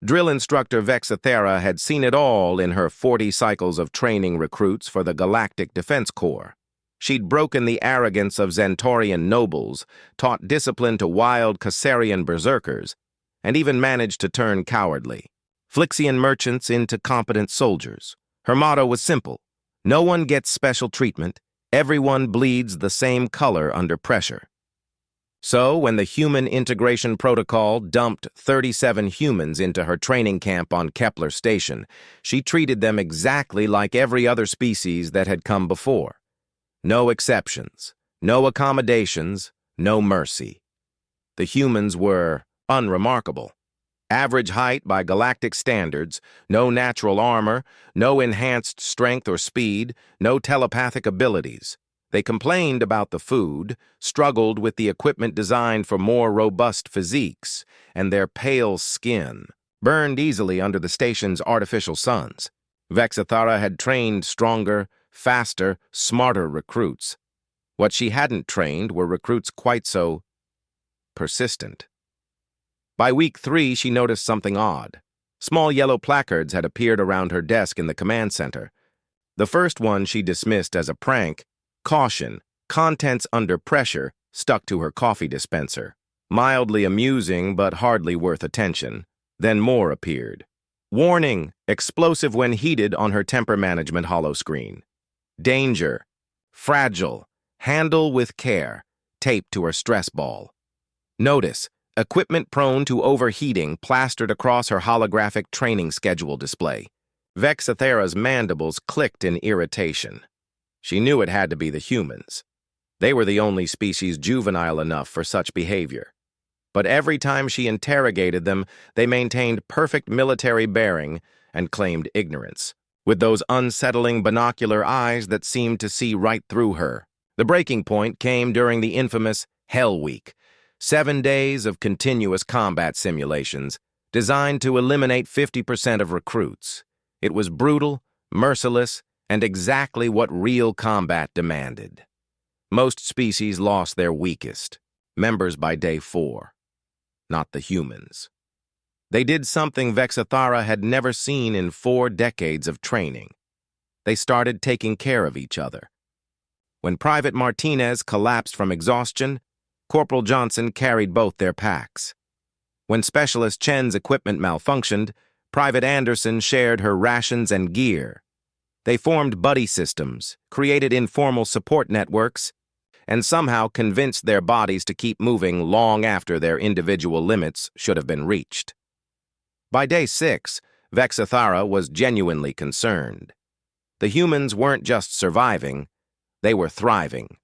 Drill instructor Vexathera had seen it all in her 40 cycles of training recruits for the Galactic Defense Corps. She'd broken the arrogance of Xantorian nobles, taught discipline to wild Caesarian berserkers, and even managed to turn cowardly Flixian merchants into competent soldiers. Her motto was simple: no one gets special treatment, everyone bleeds the same color under pressure. So, when the Human Integration Protocol dumped 37 humans into her training camp on Kepler Station, she treated them exactly like every other species that had come before. No exceptions, no accommodations, no mercy. The humans were unremarkable. Average height by galactic standards, no natural armor, no enhanced strength or speed, no telepathic abilities. They complained about the food, struggled with the equipment designed for more robust physiques, and their pale skin burned easily under the station's artificial suns. Vexathera had trained stronger, faster, smarter recruits. What she hadn't trained were recruits quite so persistent. By week 3, she noticed something odd. Small yellow placards had appeared around her desk in the command center. The first one she dismissed as a prank: caution, contents under pressure, stuck to her coffee dispenser. Mildly amusing, but hardly worth attention. Then more appeared. Warning, explosive when heated on her temper management holoscreen. Danger, fragile, handle with care, taped to her stress ball. Notice, equipment prone to overheating plastered across her holographic training schedule display. Vexathera's mandibles clicked in irritation. She knew it had to be the humans. They were the only species juvenile enough for such behavior. But every time she interrogated them, they maintained perfect military bearing and claimed ignorance, with those unsettling binocular eyes that seemed to see right through her. The breaking point came during the infamous Hell Week, 7 days of continuous combat simulations designed to eliminate 50% of recruits. It was brutal, merciless, and exactly what real combat demanded. Most species lost their weakest, members by day 4, not the humans. They did something Vexathera had never seen in 4 decades of training. They started taking care of each other. When Private Martinez collapsed from exhaustion, Corporal Johnson carried both their packs. When Specialist Chen's equipment malfunctioned, Private Anderson shared her rations and gear. They formed buddy systems, created informal support networks, and somehow convinced their bodies to keep moving long after their individual limits should have been reached. By day 6, Vexathera was genuinely concerned. The humans weren't just surviving, they were thriving.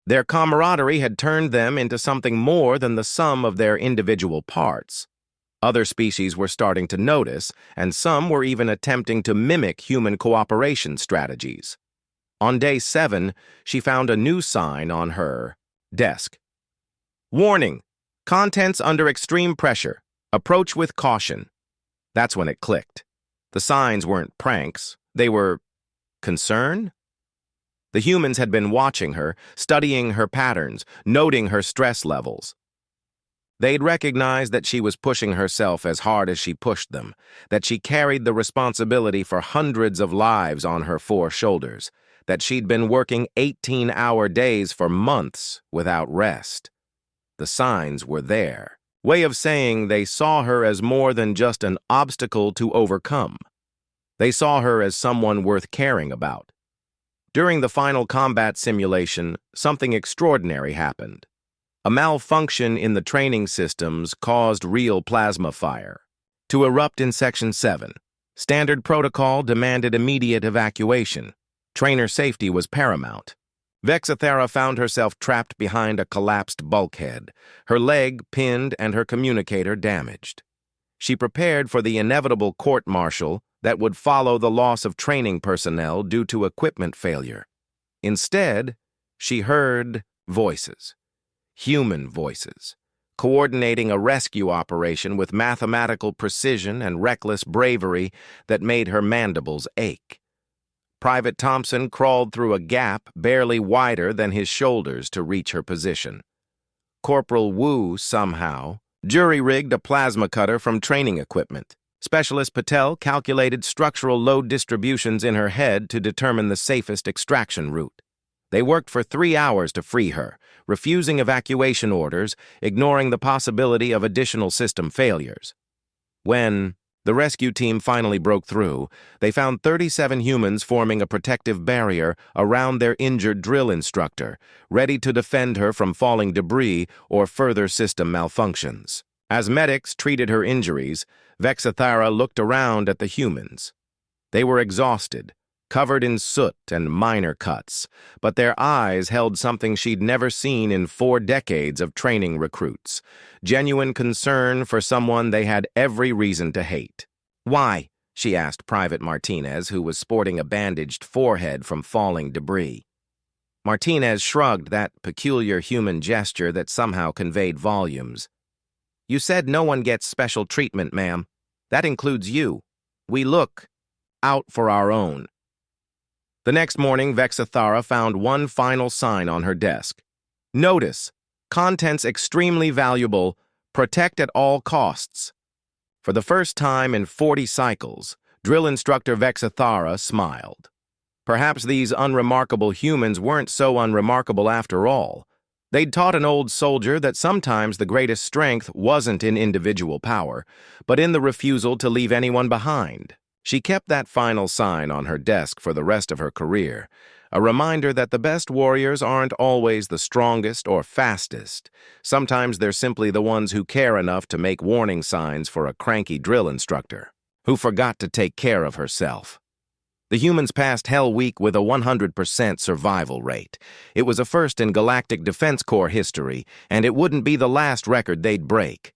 Their camaraderie had turned them into something more than the sum of their individual parts. Other species were starting to notice, and some were even attempting to mimic human cooperation strategies. On day 7, she found a new sign on her desk. Warning, contents under extreme pressure. Approach with caution. That's when it clicked. The signs weren't pranks, they were concern? The humans had been watching her, studying her patterns, noting her stress levels. They'd recognized that she was pushing herself as hard as she pushed them, that she carried the responsibility for hundreds of lives on her 4 shoulders, that she'd been working 18-hour days for months without rest. The signs were there. Way of saying they saw her as more than just an obstacle to overcome. They saw her as someone worth caring about. During the final combat simulation, something extraordinary happened. A malfunction in the training systems caused real plasma fire to erupt in Section 7. Standard protocol demanded immediate evacuation. Trainer safety was paramount. Vexathera found herself trapped behind a collapsed bulkhead, her leg pinned and her communicator damaged. She prepared for the inevitable court-martial that would follow the loss of training personnel due to equipment failure. Instead, she heard voices. Human voices, coordinating a rescue operation with mathematical precision and reckless bravery that made her mandibles ache. Private Thompson crawled through a gap barely wider than his shoulders to reach her position. Corporal Wu somehow jury-rigged a plasma cutter from training equipment, Specialist Patel calculated structural load distributions in her head to determine the safest extraction route. They worked for 3 hours to free her, refusing evacuation orders, ignoring the possibility of additional system failures. When the rescue team finally broke through, they found 37 humans forming a protective barrier around their injured drill instructor, ready to defend her from falling debris or further system malfunctions. As medics treated her injuries, Vexathara looked around at the humans. They were exhausted, covered in soot and minor cuts, but their eyes held something she'd never seen in 4 decades of training recruits: genuine concern for someone they had every reason to hate. "Why?" she asked Private Martinez, who was sporting a bandaged forehead from falling debris. Martinez shrugged, that peculiar human gesture that somehow conveyed volumes. "You said no one gets special treatment, ma'am. That includes you. We look out for our own." The next morning, Vexathara found one final sign on her desk. "Notice, contents extremely valuable, protect at all costs." For the first time in 40 cycles, drill instructor Vexathara smiled. Perhaps these unremarkable humans weren't so unremarkable after all. They'd taught an old soldier that sometimes the greatest strength wasn't in individual power, but in the refusal to leave anyone behind. She kept that final sign on her desk for the rest of her career, a reminder that the best warriors aren't always the strongest or fastest. Sometimes they're simply the ones who care enough to make warning signs for a cranky drill instructor who forgot to take care of herself. The humans passed Hell Week with a 100% survival rate. It was a first in Galactic Defense Corps history, and it wouldn't be the last record they'd break.